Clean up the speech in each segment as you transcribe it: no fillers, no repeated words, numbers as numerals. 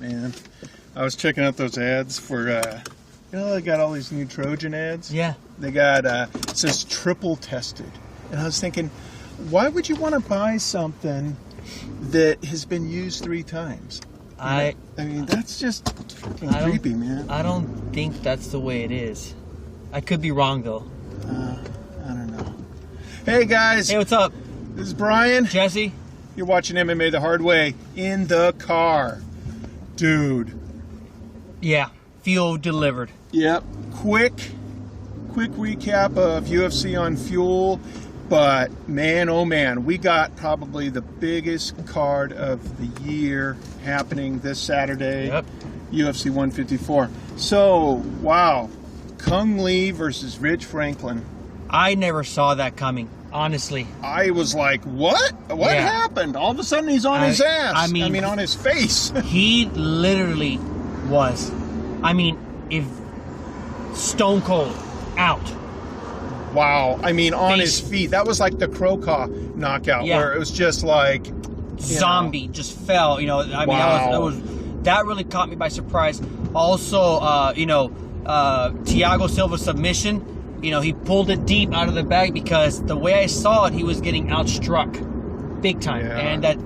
Man, I was checking out those ads for, they got all these new Trojan ads. Yeah. They got, it says triple tested. And I was thinking, why would you want to buy something that has been used 3 times? I mean, that's just fucking creepy, man. I don't think that's the way it is. I could be wrong, though. I don't know. Hey, guys. Hey, what's up? This is Brian. Jesse. You're watching MMA the hard way in the car. Dude. Yeah. Fuel delivered. Yep. Quick recap of UFC on Fuel. But, man, oh, man, we got probably the biggest card of the year happening this Saturday. Yep. UFC 154. So, wow. Kung Lee versus Rich Franklin. I never saw that coming, honestly. I was like, what? What happened? All of a sudden he's on his ass. I mean, on his face. He literally was. I mean, if stone cold out. Wow. I mean, on his feet. That was like the Crocaw knockout where it was just like... Zombie just fell, I mean, that really caught me by surprise. Also, Thiago Silva submission, he pulled it deep out of the bag because the way I saw it, he was getting outstruck big time. Yeah. And that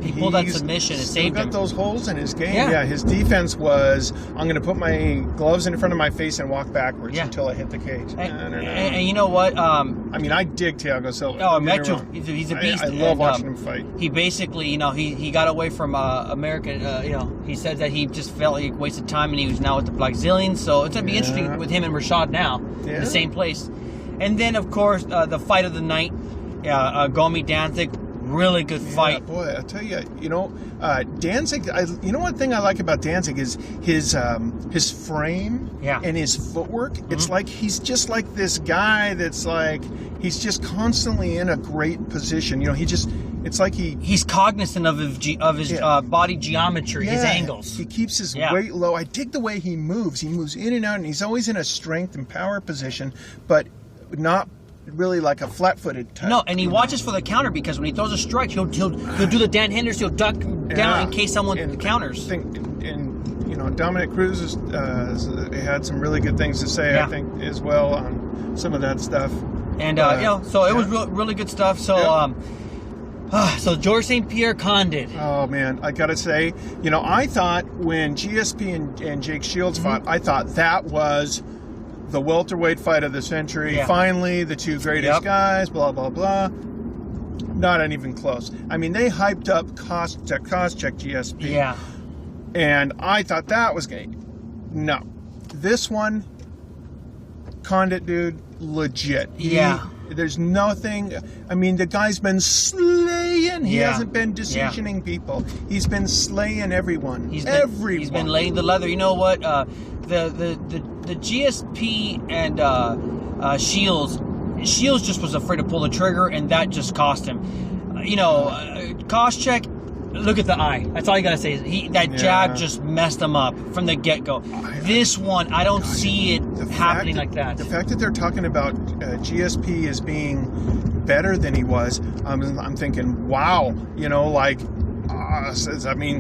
he pulled that submission and saved him. He got those holes in his game. Yeah, his defense was, I'm going to put my gloves in front of my face and walk backwards until I hit the cage. And you know what? I mean, I dig Thiago Silva. Oh, I met you. He's a beast. I love watching him fight. He basically, he got away from American, he said that he just felt he wasted time and he was now with the Blackzilians. So it's going to be interesting with him and Rashad now in the same place. And then, of course, the fight of the night, Gomi Danzig. Really good fight. Boy, I tell you, Danzig. One thing I like about Danzig is his frame and his footwork. Mm-hmm. It's like he's just like this guy that's like he's just constantly in a great position. It's like he's cognizant of his body geometry, his angles. He keeps his weight low. I dig the way he moves. He moves in and out, and he's always in a strength and power position, but not really like a flat-footed type. No, and he watches for the counter because when he throws a strike, he'll do the Dan Henderson. He'll duck down in case someone counters. Dominic Cruz has had some really good things to say. I think as well on some of that stuff. And so it was really good stuff. So so George St-Pierre Condit. Oh man, I gotta say, I thought when GSP and Jake Shields fought, I thought that was the welterweight fight of the century. Yeah. Finally, the 2 greatest guys, blah, blah, blah. Not even close. I mean, they hyped up Koscheck GSP. Yeah. And I thought that was great. No. This one, Condit, dude, legit. Yeah. There's nothing. I mean, the guy's been slaying. He hasn't been decisioning people. He's been slaying everyone. He's been laying the leather. You know what? The GSP and Shields just was afraid to pull the trigger, and that just cost him. Koscheck, look at the eye. That's all you gotta say. That jab just messed him up from the get-go. This one, I don't see it happening like that. The fact that they're talking about GSP as being better than he was, I'm thinking, wow.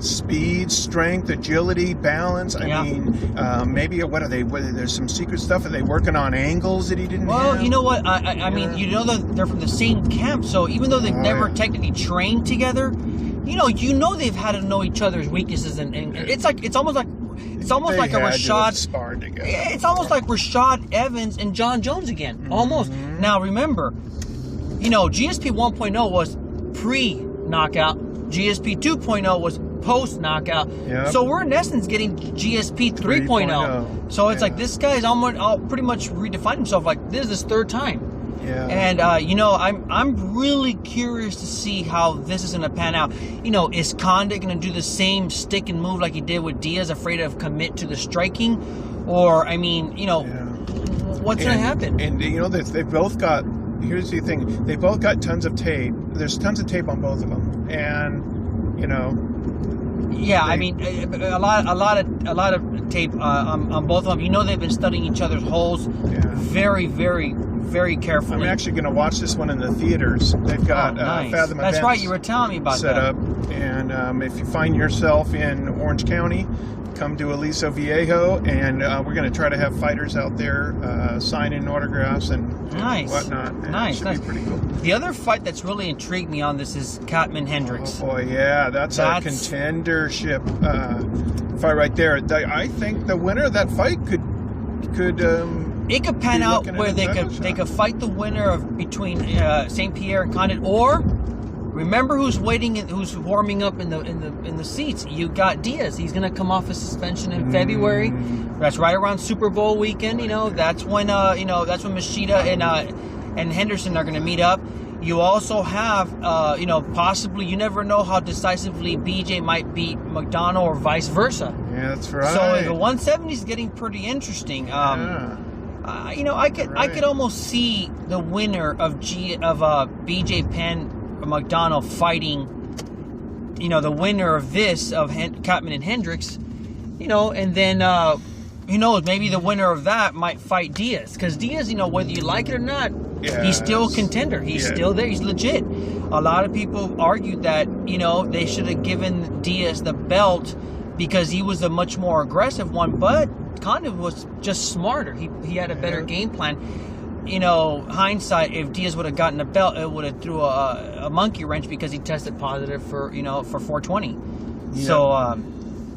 Speed, strength, agility, balance. I mean, maybe what are they? There's some secret stuff. Are they working on angles that he didn't have? Well, you know what? I mean, that they're from the same camp, so even though they've never technically trained together, they've had to know each other's weaknesses, and it's almost like a Rashad. Sparred together. It's almost like Rashad Evans and John Jones again. Mm-hmm. Almost. Now remember, GSP 1.0 was pre-knockout. GSP 2.0 was post-knockout. Yep. So we're in essence getting GSP 3.0. So it's like this guy's almost pretty much redefined himself. Like this is his 3rd time. Yeah. And I'm really curious to see how this is going to pan out. Is Condit going to do the same stick and move like he did with Diaz, afraid of commit to the striking, or what's going to happen? And they both got. Here's the thing. They both got tons of tape. There's tons of tape on both of them. And, Yeah, I mean, a lot of tape on both of them. You know, they've been studying each other's holes very, very, very carefully. I'm actually going to watch this one in the theaters. They've got nice. Fathom That's events right. You were telling me about set that. up, and if you find yourself in Orange County, come to Aliso Viejo, and we're going to try to have fighters out there signing autographs and whatnot. And Nice. It should be pretty cool. The other fight that's really intrigued me on this is Catman Hendricks. Oh boy, yeah, that's a contendership fight right there. I think the winner of that fight could it could pan out where they could fight the winner of between St-Pierre and Condit, or remember who's warming up in the seats. You got Diaz. He's gonna come off a suspension in February. That's right around Super Bowl weekend. You know, that's when Machida and Henderson are gonna meet up. You also have possibly, you never know how decisively BJ might beat McDonald or vice versa. Yeah, that's right. So the 170 is getting pretty interesting. I could almost see the winner of BJ Penn or McDonald fighting, the winner of this of Catman and Hendricks, and then who knows, maybe the winner of that might fight Diaz, because Diaz, whether you like it or not, he's still a contender. He's still there. He's legit. A lot of people argued that they should have given Diaz the belt because he was a much more aggressive one, but Condit was just smarter. He had a better game plan. Hindsight, if Diaz would have gotten a belt, it would have threw a monkey wrench because he tested positive for 420. Yeah.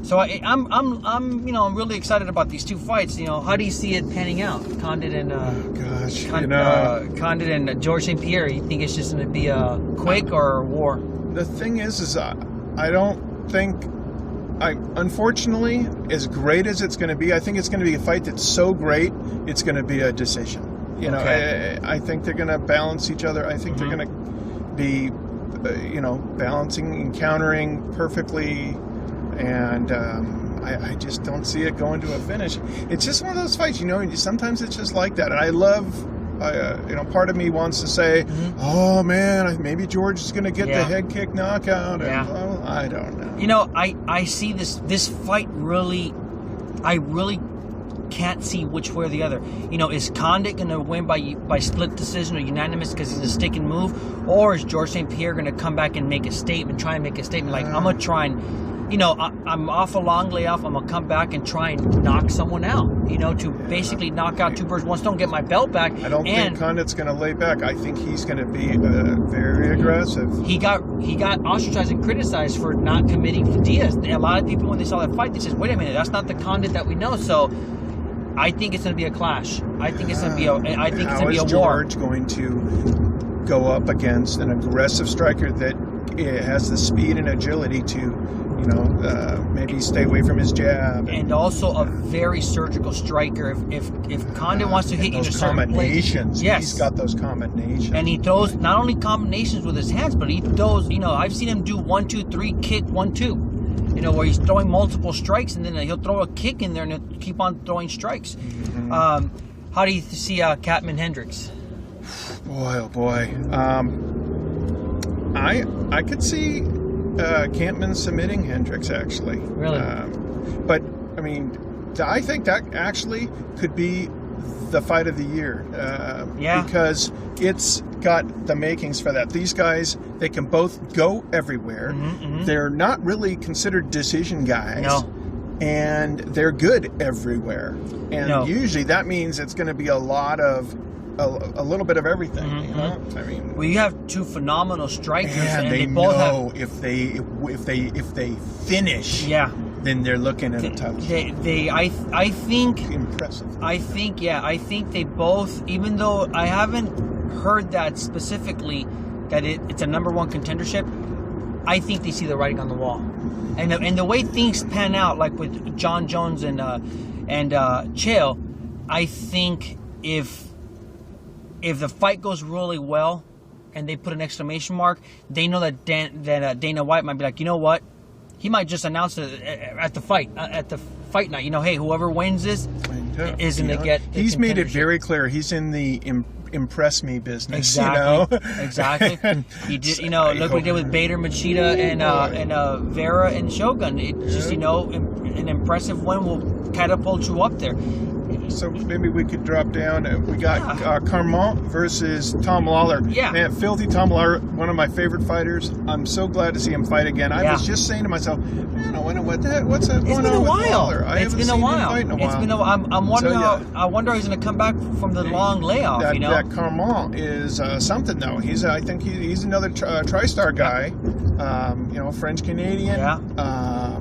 So I'm really excited about these two fights. How do you see it panning out, Condit and Condit and George St-Pierre? You think it's just going to be a quick or a war? The thing is I don't think. Unfortunately, as great as it's going to be, I think it's going to be a fight that's so great, it's going to be a decision. I think they're going to balance each other. I think they're going to be, balancing and countering perfectly, and I just don't see it going to a finish. It's just one of those fights, sometimes it's just like that, and I love. Part of me wants to say, "Oh man, maybe George is going to get the head kick knockout." And, I don't know. I see this fight really. I really can't see which way or the other. Is Condit going to win by split decision or unanimous because he's a stick and move, or is George St-Pierre going to come back and make a statement? Try and make a statement like, I'm gonna try and. I'm off a long layoff. I'm going to come back and try and knock someone out, to basically knock out two birds with one stone, get my belt back. I don't think Condit's going to lay back. I think he's going to be very aggressive. He got ostracized and criticized for not committing to Diaz. A lot of people, when they saw that fight, they said, wait a minute, that's not the Condit that we know. So I think it's going to be a clash. I think it's going to be a war. How is George going to go up against an aggressive striker that has the speed and agility to maybe stay away from his jab, and also a very surgical striker. If Condit wants to hit you in a certain place, he's got those combinations, and he throws not only combinations with his hands, but he throws. I've seen him do 1, 2, 3, kick 1, 2. Where he's throwing multiple strikes, and then he'll throw a kick in there, and he'll keep on throwing strikes. How do you see Catman Hendricks? Boy, oh boy. I could see Campman submitting Hendricks, actually. Really? But, I think that actually could be the fight of the year. Because it's got the makings for that. These guys, they can both go everywhere. They're not really considered decision guys. No. And they're good everywhere. And usually that means it's going to be a little bit of everything, Well, you have two phenomenal strikers, and they both have. If they finish, then they're looking at a tough. I think impressive. I think they both. Even though I haven't heard that specifically, that it's a number one contendership, I think they see the writing on the wall, and the way things pan out, like with John Jones and Chael, I think if the fight goes really well and they put an exclamation mark, they know that Dana White might be like, you know what? He might just announce it at the fight, at the fight night. You know, hey, whoever wins this is going to get. He's made it very clear. He's in the impress me business. Exactly. You know? Exactly. He did. You know, look what he did with Bader, Machida, and Vera and Shogun. It just, you know, an impressive win will catapult you up there. So maybe we could drop down. We got Carmont versus Tom Lawler. Yeah. Man, filthy Tom Lawler, one of my favorite fighters. I'm so glad to see him fight again. I was just saying to myself, man, I wonder what's going on with Lawler. I haven't seen him fight in a while. It's been a while. I'm wondering I wonder how he's going to come back from the long layoff. That, you know, that Carmont is something though. I think he's another TriStar guy. You know, French Canadian. Yeah.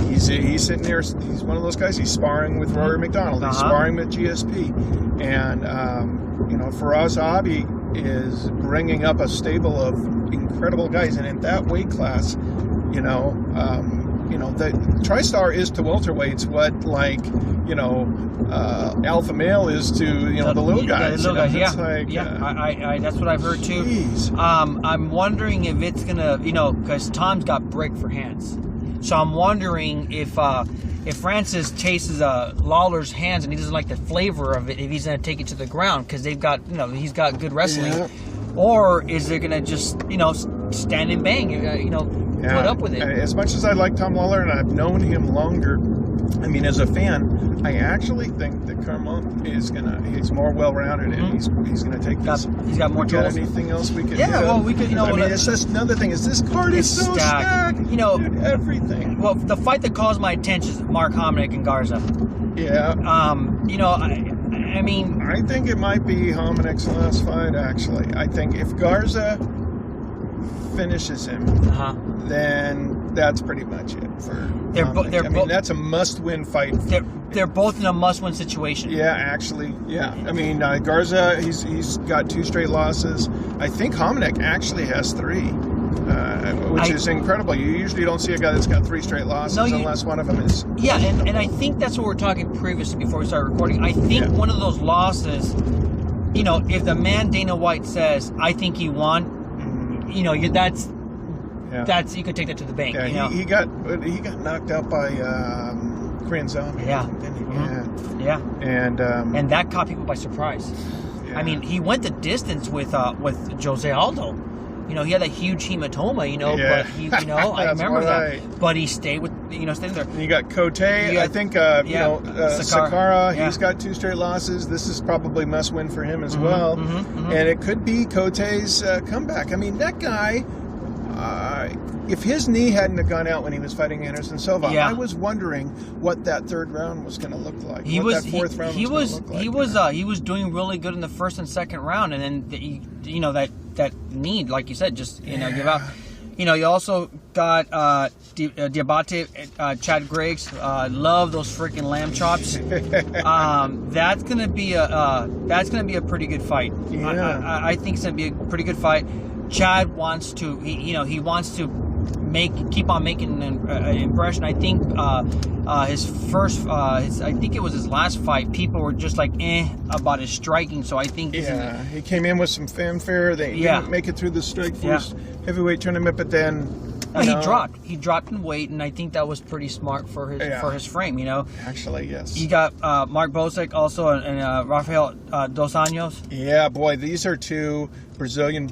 He's sitting there. He's one of those guys. He's sparring with Rory McDonald. He's sparring with GSP, and you know, Faraz Abi is bringing up a stable of incredible guys. And in that weight class, you know, the TriStar is to welterweights what, like, you know, alpha male is to, you know, the little guys. The little guys, that's what I've heard too. I'm wondering if it's gonna, you know, because Tom's got brick for hands. So I'm wondering if Francis tastes Lawler's hands and he doesn't like the flavor of it, if he's going to take it to the ground because they've got, you know, he's got good wrestling, or is they going to just, you know, stand and bang, you know, put up with it. As much as I like Tom Lawler and I've known him longer, I mean, as a fan, I actually think that Carmont he's more well-rounded and he's going to take this. He's got more tools. Anything else we could? Yeah, well, we could. You know, I mean, it's just another thing. Is this card is so stacked? You know, dude, everything. Well, the fight that caused my attention is Mark Hominick and Garza. Yeah. You know, I mean, I think it might be Hominick's last fight. Actually, I think if Garza finishes him, then that's pretty much it for. I mean, that's a must-win fight. They're both in a must-win situation. Yeah, actually, yeah. I mean, Garza, he's got 2 straight losses. I think Hominick actually has 3, which is incredible. You usually don't see a guy that's got 3 straight losses unless one of them is. Yeah, and I think that's what we were talking previously before we started recording. I think one of those losses, you know, if the man Dana White says, "I think he won," you know, that's you could take that to the bank. Yeah, you know? he got knocked out by Korean Zombie. Yeah. Didn't he? Yeah. And that caught people by surprise. Yeah. I mean, he went the distance with Jose Aldo. You know, he had that huge hematoma. You know, but he, you know, I remember that. But he stayed with, you know, stayed there. And you got Cote. I think, you know, Sakara. He's got 2 straight losses. This is probably must-win for him as well. And it could be Cote's comeback. I mean, that guy. If his knee hadn't have gone out when he was fighting Anderson Silva, I was wondering what that 3rd round was going to look like. He was doing really good in the 1st and 2nd round, and then you know that knee, like you said, just you know give out. You know, you also got Diabate, Chad Griggs. Love those freaking lamb chops. That's gonna be a pretty good fight. Yeah. I think it's gonna be a pretty good fight. Chad wants to, he wants to keep on making an impression. I think I think it was his last fight. People were just like about his striking. So I think he came in with some fanfare. They didn't make it through the strike force heavyweight tournament, but then. He dropped in weight, and I think that was pretty smart for his frame. You know, actually, yes. You got Mark Bosek also, and Rafael Dos Anjos. Yeah, boy, these are 2 Brazilian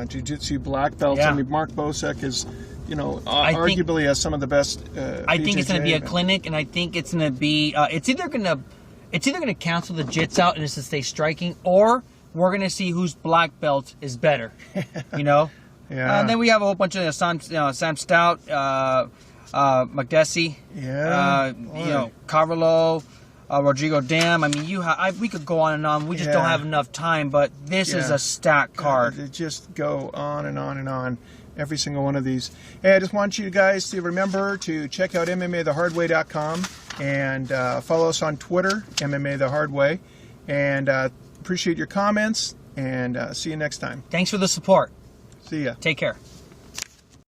jiu-jitsu black belts. I mean, Mark Bosek is, you know, arguably has some of the best. I think it's going to be a clinic, and I think it's going to be. It's either going to cancel the jits out and it's to stay striking, or we're going to see whose black belt is better. You know. Yeah. And then we have a whole bunch of Sam Stout, Magdesi, you know, Carvalho, Rodrigo Dam. I mean, we could go on and on. We just don't have enough time. But this is a stacked card. Just go on and on and on. Every single one of these. Hey, I just want you guys to remember to check out MMAthehardway.com and follow us on Twitter, MMA The Hard Way. And appreciate your comments. And see you next time. Thanks for the support. See ya. Take care.